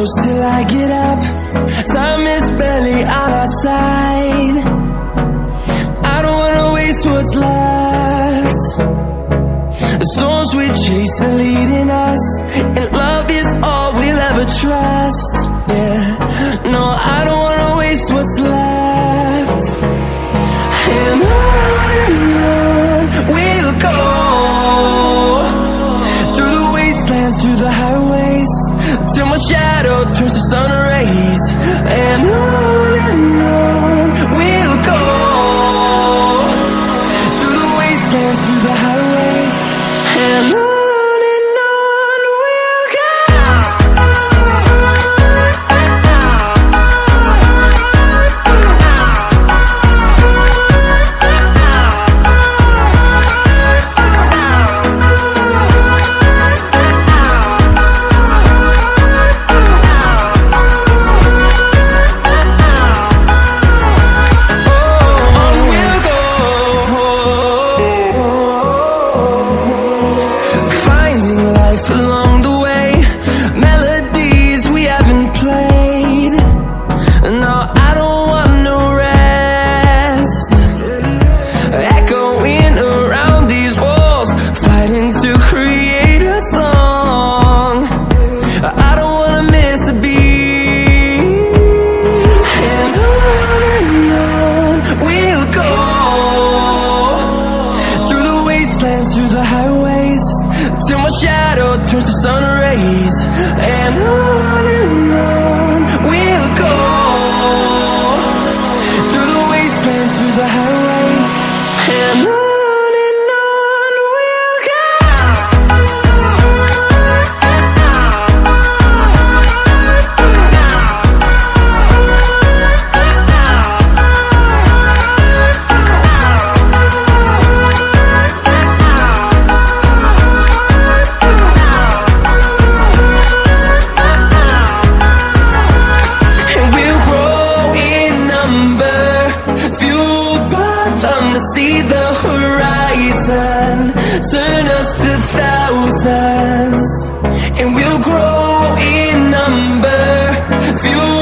close till I get up. Time is barely on our side. I don't wanna waste what's left. The storms we chase are leading us, and love is all we'll ever trust. Yeah, no, I don't wanna waste what's left. And on we'll go, through the wastelands, through the highways, till my shadow turns to sun rays. And on we'll go, through the wastelands, through the highways, and on we'll go. Through the highways, till my shadow turns to sun rays. And on we'll go, through the wastelands, through the highways, and on we'll go. See the horizon, turn us to thousands, and we'll grow in number, fuel